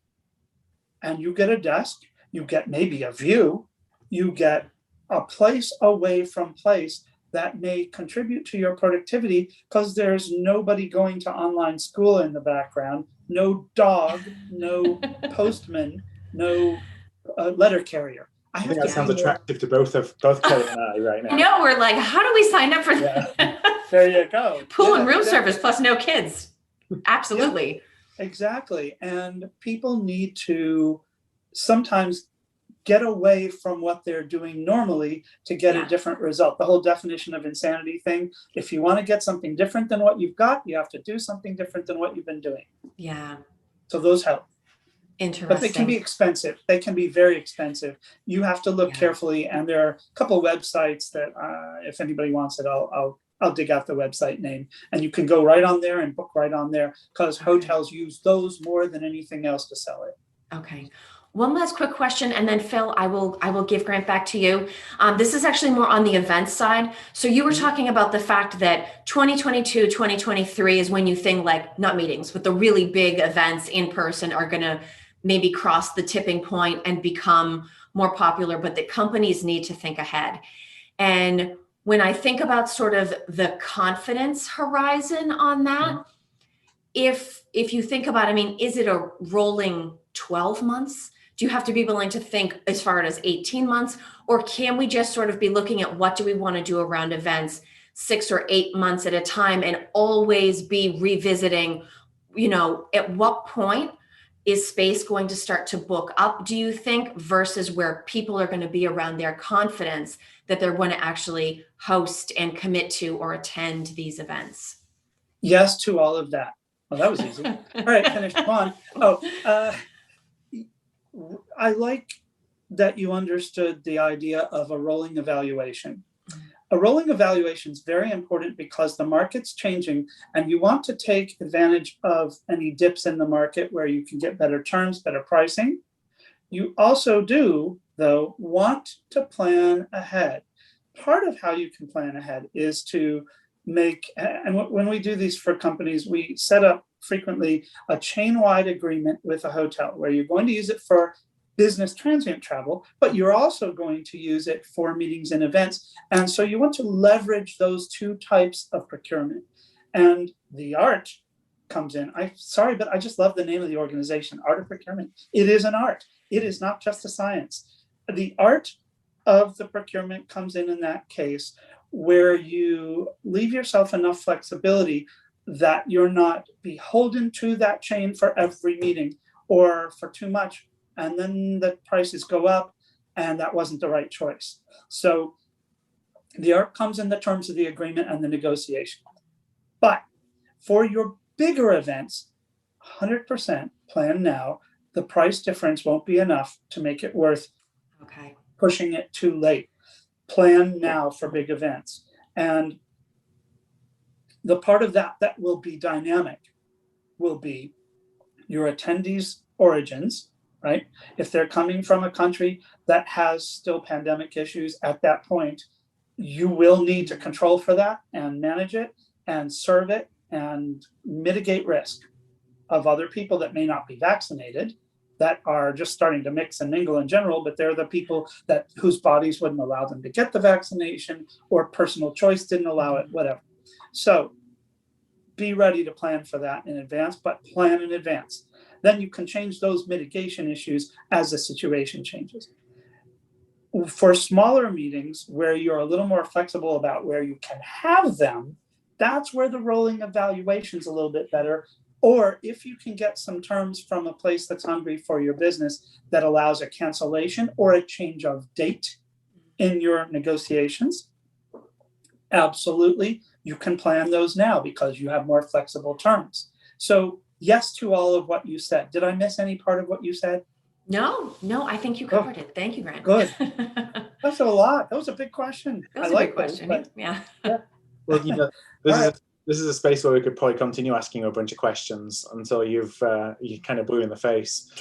and you get a desk, you get maybe a view, you get a place away from place that may contribute to your productivity because there's nobody going to online school in the background, no dog, no postman, no letter carrier. I think that sounds attractive to both Kelly and I right now. I know, we're like, how do we sign up for that? There you go. Pool and room service plus no kids. Absolutely. Exactly. And people need to sometimes get away from what they're doing normally to get a different result. The whole definition of insanity thing, if you want to get something different than what you've got, you have to do something different than what you've been doing. Yeah. So those help. Interesting. But they can be expensive. They can be very expensive. You have to look carefully. And there are a couple of websites that if anybody wants it, I'll dig out the website name. And you can go right on there and book right on there because hotels use those more than anything else to sell it. Okay. One last quick question, and then Phil, I will give Grant back to you. This is actually more on the events side. So you were talking about the fact that 2022, 2023 is when you think like not meetings, but the really big events in person are going to maybe cross the tipping point and become more popular, but that companies need to think ahead. And when I think about sort of the confidence horizon on that, if you think about, I mean, is it a rolling 12 months? Do you have to be willing to think as far as 18 months? Or can we just sort of be looking at what do we want to do around events 6 or 8 months at a time and always be revisiting, at what point is space going to start to book up, do you think, versus where people are going to be around their confidence that they're going to actually host and commit to or attend these events? Yes to all of that. Well, that was easy. All right, finished. Come on. I like that you understood the idea of a rolling evaluation. A rolling evaluation is very important because the market's changing and you want to take advantage of any dips in the market where you can get better terms, better pricing. You also do, though, want to plan ahead. Part of how you can plan ahead is to make, and when we do these for companies, we set up frequently a chain-wide agreement with a hotel where you're going to use it for business transient travel, but you're also going to use it for meetings and events. And so you want to leverage those two types of procurement. And the art comes in. I'm sorry, but I just love the name of the organization, Art of Procurement. It is an art. It is not just a science. The art of the procurement comes in that case where you leave yourself enough flexibility that you're not beholden to that chain for every meeting or for too much. And then the prices go up and that wasn't the right choice. So the art comes in the terms of the agreement and the negotiation. But for your bigger events, 100% plan now. The price difference won't be enough to make it worth pushing it too late. Plan now for big events. And the part of that will be dynamic will be your attendees' origins, right? If they're coming from a country that has still pandemic issues at that point, you will need to control for that and manage it and serve it and mitigate risk of other people that may not be vaccinated, that are just starting to mix and mingle in general, but they're the people whose bodies wouldn't allow them to get the vaccination or personal choice didn't allow it, whatever. So be ready to plan for that in advance, but plan in advance. then you can change those mitigation issues as the situation changes. For smaller meetings where you're a little more flexible about where you can have them, that's where the rolling evaluation is a little bit better. Or if you can get some terms from a place that's hungry for your business that allows a cancellation or a change of date in your negotiations, absolutely, you can plan those now because you have more flexible terms. So yes to all of what you said. Did I miss any part of what you said? No, I think you covered it. Thank you, Grant. Good. That's a lot. That was a big question. That was a big question. But, yeah. Well, this is a space where we could probably continue asking you a bunch of questions until you kind of blew in the face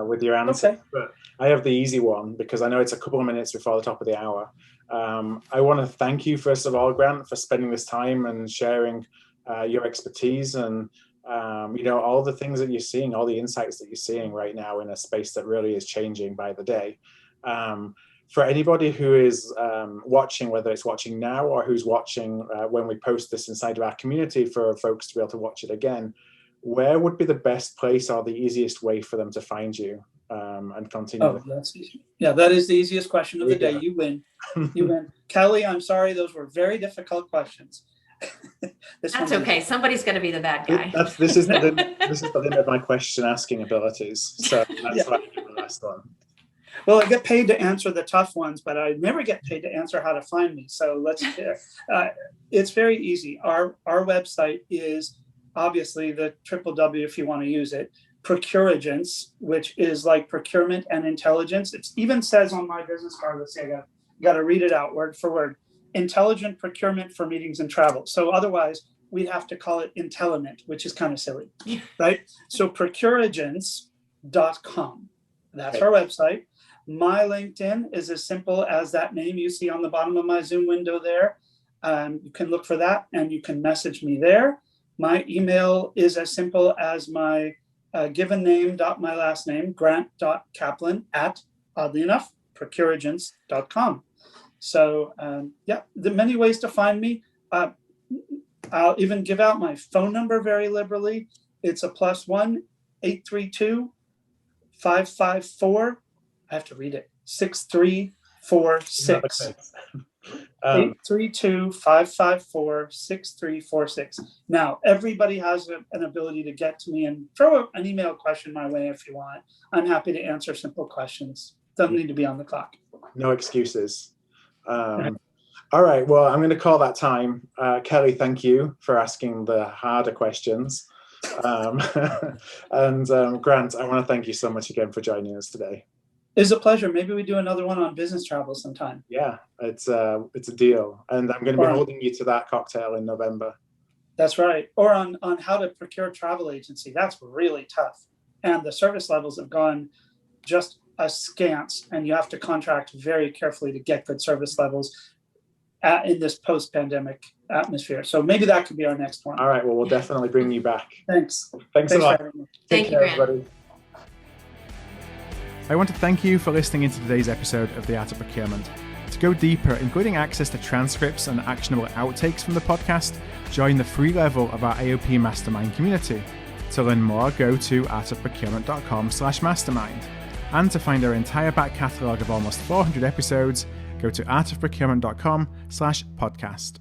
with your answer. Okay. But I have the easy one because I know it's a couple of minutes before the top of the hour. I want to thank you, first of all, Grant, for spending this time and sharing your expertise and all the things that you're seeing, all the insights that you're seeing right now in a space that really is changing by the day. For anybody who is watching, whether it's watching now or who's watching when we post this inside of our community for folks to be able to watch it again, where would be the best place or the easiest way for them to find you and continue? Oh, that's easy. Yeah, that is the easiest question of the day. You win. You win. Kelly, I'm sorry. Those were very difficult questions. That's okay. Somebody's going to be the bad guy. This is the limit of my question asking abilities. So that's why I did the last one. Well, I get paid to answer the tough ones, but I never get paid to answer how to find me. So it's very easy. Our website is obviously the www if you want to use it. Procurigence, which is like procurement and intelligence. It even says on my business card, let's say I got to read it out word for word. Intelligent procurement for meetings and travel. So otherwise, we'd have to call it Intelligent, which is kind of silly, right? So Procurigence.com. That's our website. My LinkedIn is as simple as that name you see on the bottom of my Zoom window there. You can look for that and you can message me there. My email is as simple as my given name my last name, grant.caplan at, oddly enough, procurigence.com. So there are many ways to find me. I'll even give out my phone number very liberally. It's a +1 832-554. I have to read it. 6346. 832-554-6346. Now, everybody has an ability to get to me and throw an email question my way if you want. I'm happy to answer simple questions. Doesn't need to be on the clock. No excuses. All right. Well, I'm going to call that time. Kelly, thank you for asking the harder questions. And Grant, I want to thank you so much again for joining us today. It's a pleasure. Maybe we do another one on business travel sometime. Yeah, it's a deal. And I'm going to be holding you to that cocktail in November. That's right. Or on how to procure travel agency. That's really tough. And the service levels have gone just askance, and you have to contract very carefully to get good service levels in this post-pandemic atmosphere. So maybe that could be our next one. All right. Well, we'll definitely bring you back. Thanks a lot. Thank you, Grant. Everybody. I want to thank you for listening into today's episode of The Art of Procurement. To go deeper, including access to transcripts and actionable outtakes from the podcast, join the free level of our AOP Mastermind community. To learn more, go to artofprocurement.com/mastermind. And to find our entire back catalogue of almost 400 episodes, go to artofprocurement.com/podcast.